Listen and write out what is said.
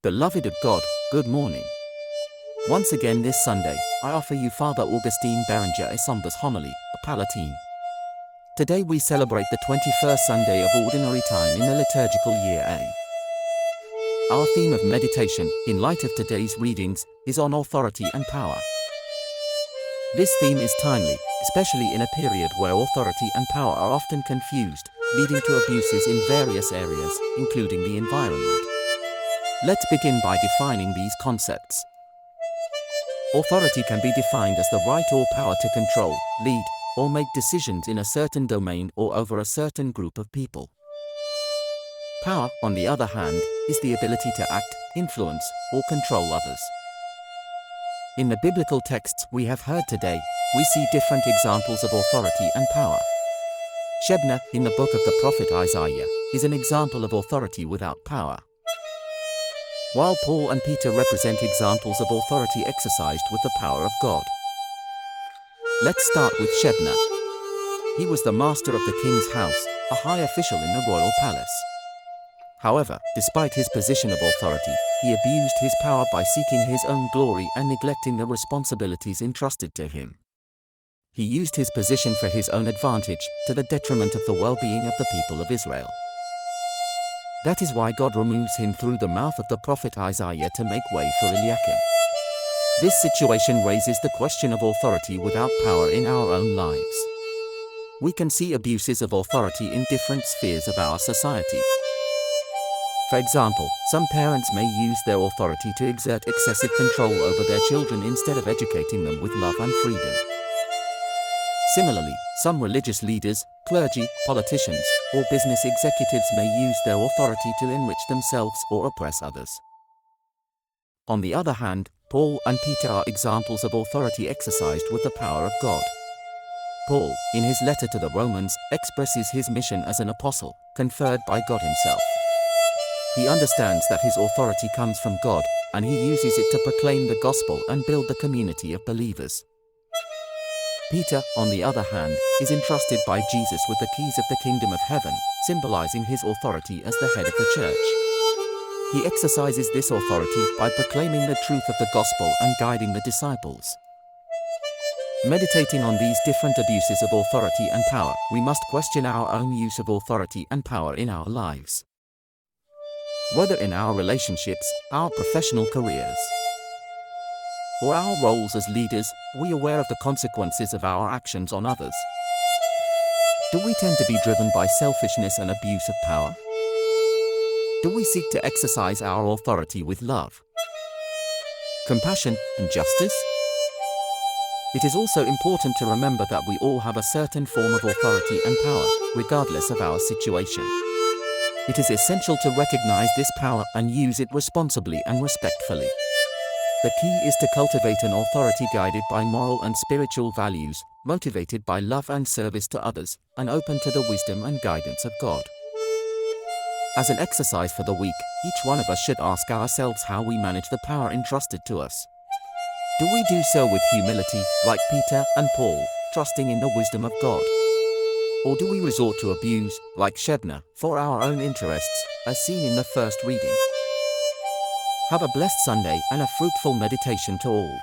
Beloved of God, good morning. Once again this Sunday, I offer you Father Augustine Berenger Esomba's homily, a Palatine. Today we celebrate the 21st Sunday of Ordinary Time in the liturgical year A. Our theme of meditation, in light of today's readings, is on authority and power. This theme is timely, especially in a period where authority and power are often confused, leading to abuses in various areas, including the environment. Let's begin by defining these concepts. Authority can be defined as the right or power to control, lead, or make decisions in a certain domain or over a certain group of people. Power, on the other hand, is the ability to act, influence, or control others. In the biblical texts we have heard today, we see different examples of authority and power. Shebna, in the book of the prophet Isaiah, is an example of authority without power, while Paul and Peter represent examples of authority exercised with the power of God. Let's start with Shebna. He was the master of the king's house, a high official in the royal palace. However, despite his position of authority, he abused his power by seeking his own glory and neglecting the responsibilities entrusted to him. He used his position for his own advantage, to the detriment of the well-being of the people of Israel. That is why God removes him through the mouth of the prophet Isaiah to make way for Eliakim. This situation raises the question of authority without power in our own lives. We can see abuses of authority in different spheres of our society. For example, some parents may use their authority to exert excessive control over their children instead of educating them with love and freedom. Similarly, some religious leaders, clergy, politicians, or business executives may use their authority to enrich themselves or oppress others. On the other hand, Paul and Peter are examples of authority exercised with the power of God. Paul, in his letter to the Romans, expresses his mission as an apostle, conferred by God himself. He understands that his authority comes from God, and he uses it to proclaim the gospel and build the community of believers. Peter, on the other hand, is entrusted by Jesus with the keys of the kingdom of heaven, symbolizing his authority as the head of the church. He exercises this authority by proclaiming the truth of the gospel and guiding the disciples. Meditating on these different abuses of authority and power, we must question our own use of authority and power in our lives. Whether in our relationships, our professional careers, or our roles as leaders, are we aware of the consequences of our actions on others? Do we tend to be driven by selfishness and abuse of power? Do we seek to exercise our authority with love, compassion, and justice? It is also important to remember that we all have a certain form of authority and power, regardless of our situation. It is essential to recognize this power and use it responsibly and respectfully. The key is to cultivate an authority guided by moral and spiritual values, motivated by love and service to others, and open to the wisdom and guidance of God. As an exercise for the week, each one of us should ask ourselves how we manage the power entrusted to us. Do we do so with humility, like Peter and Paul, trusting in the wisdom of God? Or do we resort to abuse, like Shebna, for our own interests, as seen in the first reading? Have a blessed Sunday and a fruitful meditation to all.